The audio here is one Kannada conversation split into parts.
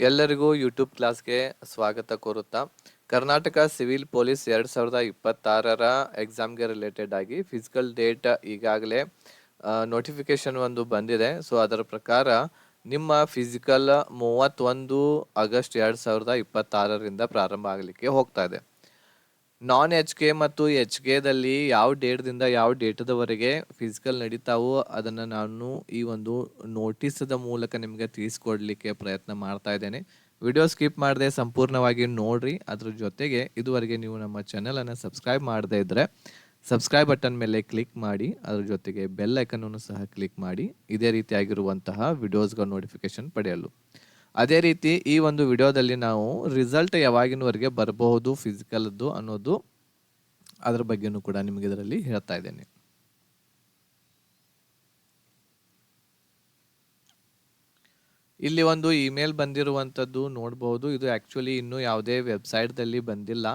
ಎಲ್ಲರಿಗೂ ಯೂಟ್ಯೂಬ್ ಕ್ಲಾಸ್ಗೆ ಸ್ವಾಗತ ಕೋರುತ್ತಾ ಕರ್ನಾಟಕ ಸಿವಿಲ್ ಪೊಲೀಸ್ 2026ರ ಎಕ್ಸಾಮ್ಗೆ ರಿಲೇಟೆಡ್ ಆಗಿ ಫಿಸಿಕಲ್ ಡೇಟ್ ಈಗಾಗಲೇ ನೋಟಿಫಿಕೇಶನ್ ಒಂದು ಬಂದಿದೆ. ಸೊ ಅದರ ಪ್ರಕಾರ ನಿಮ್ಮ ಫಿಸಿಕಲ್ 31 ಆಗಸ್ಟ್ 2026ರಿಂದ ಪ್ರಾರಂಭ ಆಗಲಿಕ್ಕೆ ಹೋಗ್ತಾ ಇದೆ. ನಾನ್ ಎಚ್ ಕೆ ಮತ್ತು ಎಚ್ ಕೆದಲ್ಲಿ ಯಾವ ಡೇಟ್ದಿಂದ ಯಾವ ಡೇಟದವರೆಗೆ ಫಿಸಿಕಲ್ ನಡೀತಾವೋ ಅದನ್ನು ನಾನು ಈ ಒಂದು ನೋಟಿಸದ ಮೂಲಕ ನಿಮಗೆ ತಿಳಿಸ್ಕೊಡ್ಲಿಕ್ಕೆ ಪ್ರಯತ್ನ ಮಾಡ್ತಾ ಇದ್ದೇನೆ. ವಿಡಿಯೋ ಸ್ಕಿಪ್ ಮಾಡದೆ ಸಂಪೂರ್ಣವಾಗಿ ನೋಡ್ರಿ. ಅದ್ರ ಜೊತೆಗೆ ಇದುವರೆಗೆ ನೀವು ನಮ್ಮ ಚಾನಲನ್ನು ಸಬ್ಸ್ಕ್ರೈಬ್ ಮಾಡದೇ ಇದ್ದರೆ ಸಬ್ಸ್ಕ್ರೈಬ್ ಬಟನ್ ಮೇಲೆ ಕ್ಲಿಕ್ ಮಾಡಿ, ಅದ್ರ ಜೊತೆಗೆ ಬೆಲ್ ಐಕನನ್ನು ಸಹ ಕ್ಲಿಕ್ ಮಾಡಿ ಇದೇ ರೀತಿಯಾಗಿರುವಂತಹ ವಿಡಿಯೋಸ್ಗಳ ನೋಟಿಫಿಕೇಶನ್ ಪಡೆಯಲು. ಅದೇ ರೀತಿ ಈ ಒಂದು ವಿಡಿಯೋದಲ್ಲಿ ನಾವು ರಿಸಲ್ಟ್ ಯಾವಾಗಿನವರೆಗೆ ಬರಬಹುದು ಫಿಸಿಕಲ್ದು ಅನ್ನೋದು ಅದ್ರ ಬಗ್ಗೆನೂ ಕೂಡ ನಿಮಗೆ ಇದರಲ್ಲಿ ಹೇಳ್ತಾ ಇದ್ದೇನೆ. ಇಲ್ಲಿ ಒಂದು ಇಮೇಲ್ ಬಂದಿರುವಂಥದ್ದು ನೋಡಬಹುದು. ಇದು ಆ್ಯಕ್ಚುಲಿ ಇನ್ನೂ ಯಾವುದೇ ವೆಬ್ಸೈಟ್ದಲ್ಲಿ ಬಂದಿಲ್ಲ,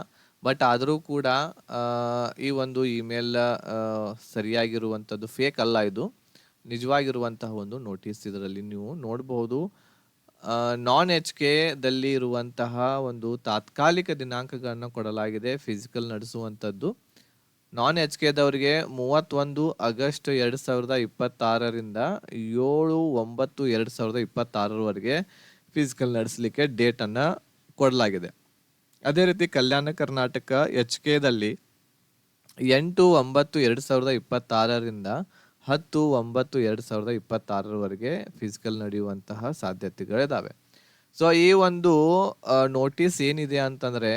ಬಟ್ ಆದರೂ ಕೂಡ ಈ ಒಂದು ಇಮೇಲ್ ಸರಿಯಾಗಿರುವಂಥದ್ದು ಫೇಕ್ ಅಲ್ಲ, ಇದು ನಿಜವಾಗಿರುವಂತಹ ಒಂದು ನೋಟಿಸ್ ಇದರಲ್ಲಿ ನೀವು ನೋಡಬಹುದು. ನಾನ್ ಎಚ್ ಕೆದಲ್ಲಿ ಇರುವಂತಹ ಒಂದು ತಾತ್ಕಾಲಿಕ ದಿನಾಂಕಗಳನ್ನು ಕೊಡಲಾಗಿದೆ ಫಿಸಿಕಲ್ ನಡೆಸುವಂಥದ್ದು. ನಾನ್ ಎಚ್ ಕೆದವರಿಗೆ 31 ಆಗಸ್ಟ್ 2026ರಿಂದ 7/9/2026ರವರೆಗೆ ಫಿಸಿಕಲ್ ನಡೆಸಲಿಕ್ಕೆ ಡೇಟನ್ನು ಕೊಡಲಾಗಿದೆ. ಅದೇ ರೀತಿ ಕಲ್ಯಾಣ ಕರ್ನಾಟಕ ಎಚ್ ಕೆದಲ್ಲಿ 8/9/2026ರಿಂದ 10/9/2026ರವರೆಗೆ ಫಿಸಿಕಲ್ ನಡೆಯುವಂತಹ ಸಾಧ್ಯತೆಗಳಿದ್ದಾವೆ. ಸೊ ಈ ಒಂದು ನೋಟಿಸ್ ಏನಿದೆ ಅಂತಂದರೆ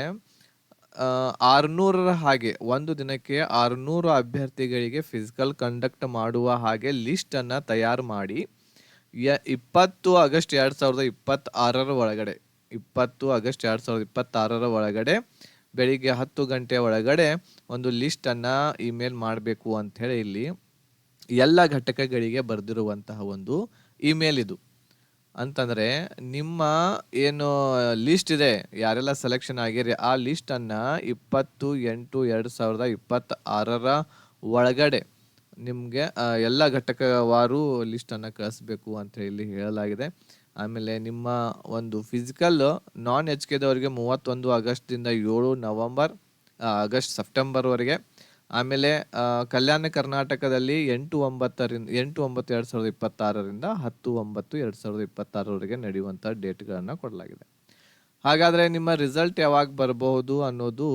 600 ಹಾಗೆ ಒಂದು ದಿನಕ್ಕೆ 600 ಅಭ್ಯರ್ಥಿಗಳಿಗೆ ಫಿಸಿಕಲ್ ಕಂಡಕ್ಟ್ ಮಾಡುವ ಹಾಗೆ ಲಿಸ್ಟನ್ನು ತಯಾರು ಮಾಡಿ 20 ಆಗಸ್ಟ್ 2026 ಒಳಗಡೆ 20 ಆಗಸ್ಟ್ 2026 ಒಳಗಡೆ ಬೆಳಿಗ್ಗೆ 10 ಗಂಟೆ ಒಳಗಡೆ ಒಂದು ಲಿಸ್ಟನ್ನು ಇಮೇಲ್ ಮಾಡಬೇಕು ಅಂಥೇಳಿ ಇಲ್ಲಿ ಎಲ್ಲ ಘಟಕಗಳಿಗೆ ಬರೆದಿರುವಂತಹ ಒಂದು ಇಮೇಲ್ ಇದು. ಅಂತಂದರೆ ನಿಮ್ಮ ಏನು ಲಿಸ್ಟ್ ಇದೆ, ಯಾರೆಲ್ಲ ಸೆಲೆಕ್ಷನ್ ಆಗಿರಿ ಆ ಲಿಸ್ಟನ್ನು 20/8/2026 ಒಳಗಡೆ ನಿಮಗೆ ಎಲ್ಲ ಘಟಕವಾರು ಲಿಸ್ಟನ್ನು ಕಳಿಸ್ಬೇಕು ಅಂತ ಹೇಳಿ ಹೇಳಲಾಗಿದೆ. ಆಮೇಲೆ ನಿಮ್ಮ ಒಂದು ಫಿಸಿಕಲ್ ನಾನ್ ಎಚ್ ಕೆದವರಿಗೆ 31 ಆಗಸ್ಟ್ದಿಂದ 7 ಸೆಪ್ಟೆಂಬರ್ವರೆಗೆ, ಆಮೇಲೆ ಕಲ್ಯಾಣ ಕರ್ನಾಟಕದಲ್ಲಿ 8/9/2026ರಿಂದ 10/9/2026ರವರೆಗೆ ನಡೆಯುವಂಥ ಡೇಟ್ಗಳನ್ನು ಕೊಡಲಾಗಿದೆ. ಹಾಗಾದರೆ ನಿಮ್ಮ ರಿಸಲ್ಟ್ ಯಾವಾಗ ಬರಬಹುದು ಅನ್ನೋದು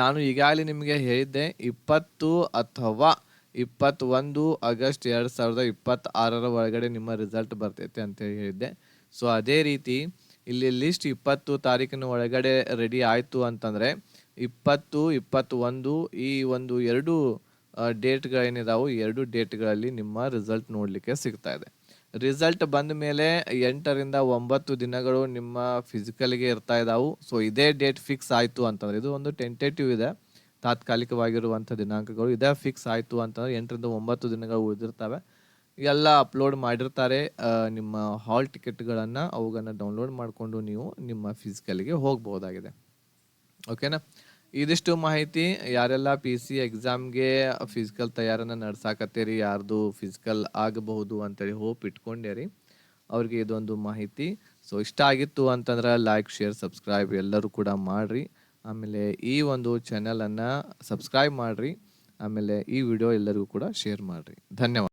ನಾನು ಈಗಾಗಲೇ ನಿಮಗೆ ಹೇಳಿದ್ದೆ. 20 ಅಥವಾ 21 ಆಗಸ್ಟ್ 2026 ಒಳಗಡೆ ನಿಮ್ಮ ರಿಸಲ್ಟ್ ಬರ್ತೈತೆ ಅಂತೇಳಿ ಹೇಳಿದ್ದೆ. ಸೊ ಅದೇ ರೀತಿ ಇಲ್ಲಿ ಲಿಸ್ಟ್ 20 ತಾರೀಕಿನ ಒಳಗಡೆ ರೆಡಿ ಆಯಿತು ಅಂತಂದರೆ 20, 21 ಈ ಒಂದು 2 ಡೇಟ್ಗಳೇನಿದಾವೆ, ಈ 2 ಡೇಟ್ಗಳಲ್ಲಿ ನಿಮ್ಮ ರಿಸಲ್ಟ್ ನೋಡಲಿಕ್ಕೆ ಸಿಗ್ತಾ ಇದೆ. ರಿಸಲ್ಟ್ ಬಂದ ಮೇಲೆ 8ರಿಂದ 9 ದಿನಗಳು ನಿಮ್ಮ ಫಿಸಿಕಲ್ಗೆ ಇರ್ತಾ ಇದ್ದಾವೆ. ಸೊ ಇದೇ ಡೇಟ್ ಫಿಕ್ಸ್ ಆಯಿತು ಅಂತಂದರೆ, ಇದು ಒಂದು ಟೆಂಟೇಟಿವ್ ಇದೆ, ತಾತ್ಕಾಲಿಕವಾಗಿರುವಂಥ ದಿನಾಂಕಗಳು ಇದೇ ಫಿಕ್ಸ್ ಆಯಿತು ಅಂತಂದರೆ 8ರಿಂದ 9 ದಿನಗಳು ಉಳಿದಿರ್ತವೆ. ಎಲ್ಲ ಅಪ್ಲೋಡ್ ಮಾಡಿರ್ತಾರೆ ನಿಮ್ಮ ಹಾಲ್ ಟಿಕೆಟ್ಗಳನ್ನು, ಅವುಗಳನ್ನು ಡೌನ್ಲೋಡ್ ಮಾಡಿಕೊಂಡು ನೀವು ನಿಮ್ಮ ಫಿಸಿಕಲ್ಗೆ ಹೋಗ್ಬೋದಾಗಿದೆ. ಓಕೆನಾ? ಇದಿಷ್ಟು ಮಾಹಿತಿ. ಯಾರೆಲ್ಲ PC ಎಕ್ಸಾಮ್ಗೆ ಫಿಸಿಕಲ್ ತಯಾರನ್ನು ನಡ್ಸಾಕತ್ತೀರಿ, ಯಾರ್ದು ಫಿಸಿಕಲ್ ಆಗಬಹುದು ಅಂತೇಳಿ ಹೋಪ್ ಇಟ್ಕೊಂಡೇರಿ, ಅವ್ರಿಗೆ ಇದೊಂದು ಮಾಹಿತಿ. ಸೊ ಇಷ್ಟ ಆಗಿತ್ತು ಅಂತಂದ್ರೆ ಲೈಕ್, ಶೇರ್, ಸಬ್ಸ್ಕ್ರೈಬ್ ಎಲ್ಲರೂ ಕೂಡ ಮಾಡಿರಿ. ಆಮೇಲೆ ಈ ಒಂದು ಚಾನಲನ್ನು ಸಬ್ಸ್ಕ್ರೈಬ್ ಮಾಡಿರಿ. ಆಮೇಲೆ ಈ ವಿಡಿಯೋ ಎಲ್ಲರಿಗೂ ಕೂಡ ಶೇರ್ ಮಾಡಿರಿ. ಧನ್ಯವಾದ.